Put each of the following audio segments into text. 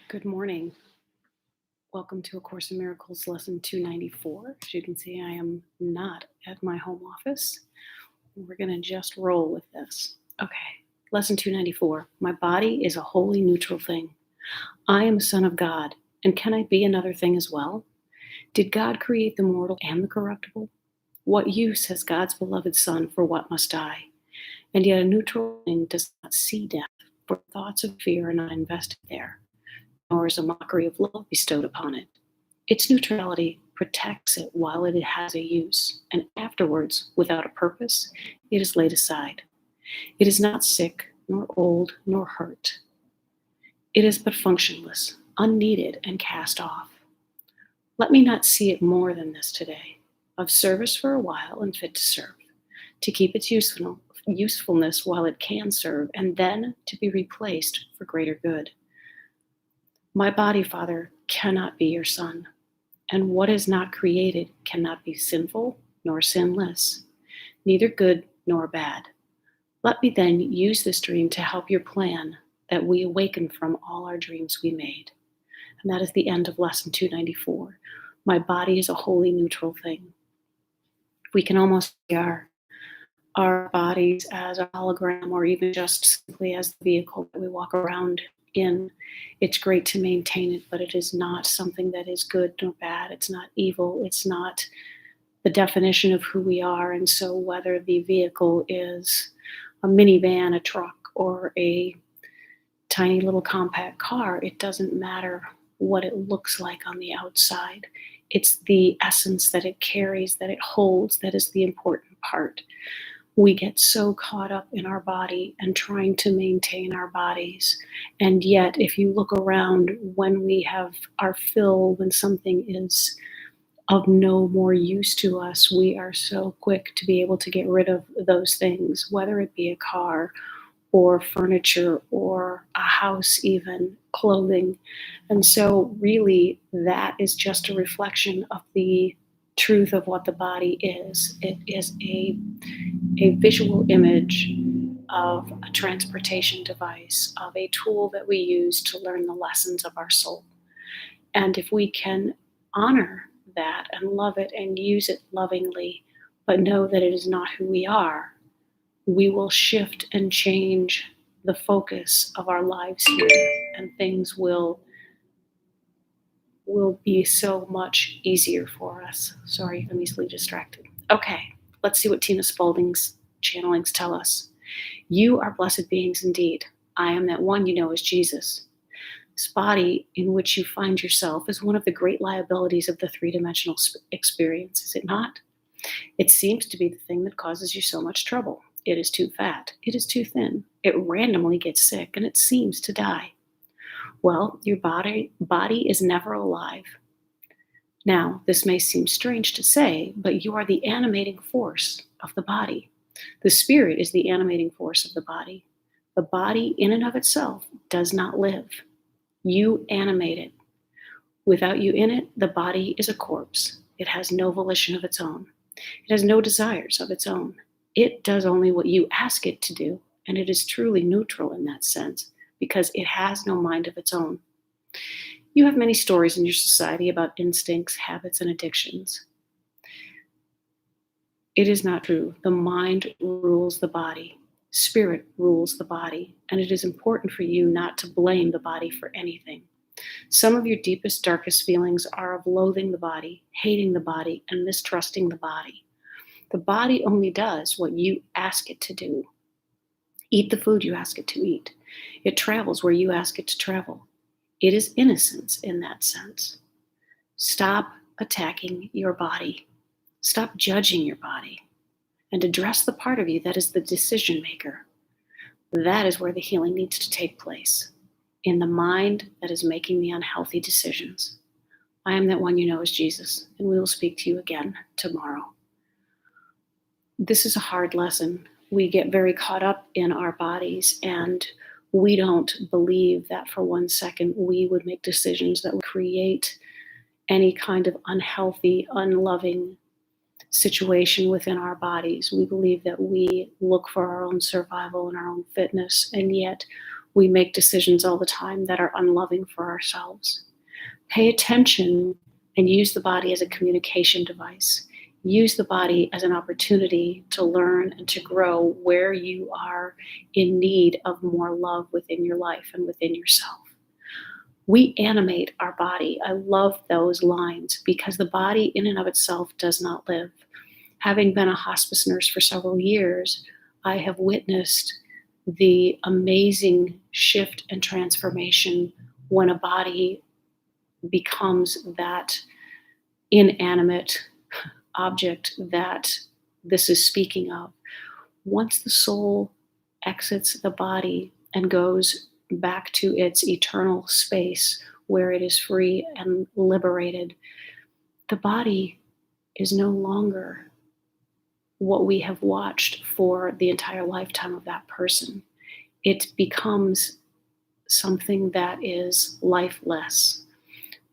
Good morning. Welcome to A Course in Miracles, lesson 294. As you can see, I am not at my home office. We're going to just roll with this. Okay, lesson 294. My body is a wholly neutral thing. I am a son of God, and can I be another thing as well? Did God create the mortal and the corruptible? What use has God's beloved Son for what must die? And yet a neutral thing does not see death, for thoughts of fear are not invested there, nor is a mockery of love bestowed upon it. Its neutrality protects it while it has a use, and afterwards, without a purpose, it is laid aside. It is not sick, nor old, nor hurt. It is but functionless, unneeded, and cast off. Let me not see it more than this today, of service for a while and fit to serve, to keep its usefulness while it can serve, and then to be replaced for greater good. My body, Father, cannot be your son, and what is not created cannot be sinful nor sinless, neither good nor bad. Let me then use this dream to help your plan that we awaken from all our dreams we made. And that is the end of lesson 294. My body is a wholly neutral thing. We can almost see our bodies as a hologram, or even just simply as the vehicle that we walk around in. It's great to maintain it, but it is not something that is good nor bad. It's not evil. It's not the definition of who we are. And so whether the vehicle is a minivan, a truck, or a tiny little compact car, it doesn't matter what it looks like on the outside. It's the essence that it carries, that it holds, that is the important part. We get so caught up in our body and trying to maintain our bodies. And yet, if you look around when we have our fill, when something is of no more use to us, we are so quick to be able to get rid of those things, whether it be a car or furniture or a house, even clothing. And so really that is just a reflection of the truth of what the body is. It is a visual image of a transportation device, of a tool that we use to learn the lessons of our soul. And if we can honor that and love it and use it lovingly, but know that it is not who we are, we will shift and change the focus of our lives here, and things will be so much easier for us. Sorry, I'm easily distracted. Okay, let's see what Tina Spalding's channelings tell us. You are blessed beings indeed. I am that one you know as Jesus. This body in which you find yourself is one of the great liabilities of the three-dimensional experience, is it not? It seems to be the thing that causes you so much trouble. It is too fat. It is too thin. It randomly gets sick, and it seems to die. Well, your body is never alive. Now, this may seem strange to say, but you are the animating force of the body. The spirit is the animating force of the body. The body, in and of itself, does not live. You animate it. Without you in it, the body is a corpse. It has no volition of its own. It has no desires of its own. It does only what you ask it to do, and it is truly neutral in that sense, because it has no mind of its own. You have many stories in your society about instincts, habits, and addictions. It is not true. The mind rules the body. Spirit rules the body, and it is important for you not to blame the body for anything. Some of your deepest, darkest feelings are of loathing the body, hating the body, and mistrusting the body. The body only does what you ask it to do. Eat the food you ask it to eat. It travels where you ask it to travel. It is innocence in that sense. Stop attacking your body. Stop judging your body, and address the part of you that is the decision maker. That is where the healing needs to take place, in the mind that is making the unhealthy decisions. I am that one you know as Jesus, and we will speak to you again tomorrow. This is a hard lesson. We get very caught up in our bodies, and we don't believe that for 1 second we would make decisions that would create any kind of unhealthy, unloving situation within our bodies. We believe that we look for our own survival and our own fitness, and yet We make decisions all the time that are unloving for ourselves. Pay attention and use the body as a communication device. Use the body as an opportunity to learn and to grow where you are in need of more love within your life and within yourself. We animate our body. I love those lines because the body in and of itself does not live. Having been a hospice nurse for several years, I have witnessed the amazing shift and transformation when a body becomes that inanimate object that this is speaking of. Once the soul exits the body and goes back to its eternal space where it is free and liberated, the body is no longer what we have watched for the entire lifetime of that person. It becomes something that is lifeless.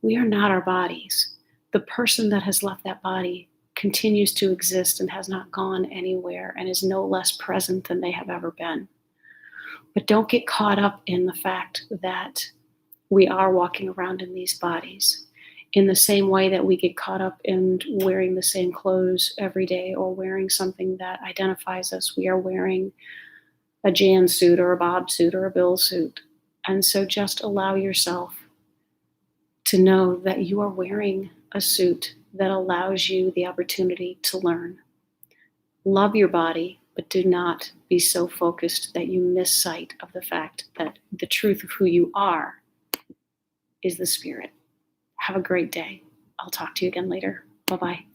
We are not our bodies. The person that has left that body continues to exist and has not gone anywhere and is no less present than they have ever been. But don't get caught up in the fact that we are walking around in these bodies in the same way that we get caught up in wearing the same clothes every day or wearing something that identifies us. We are wearing a Jan suit or a Bob suit or a Bill suit. And so just allow yourself to know that you are wearing a suit that allows you the opportunity to learn. Love your body, but do not be so focused that you miss sight of the fact that the truth of who you are is the spirit. Have a great day. I'll talk to you again later. Bye-bye.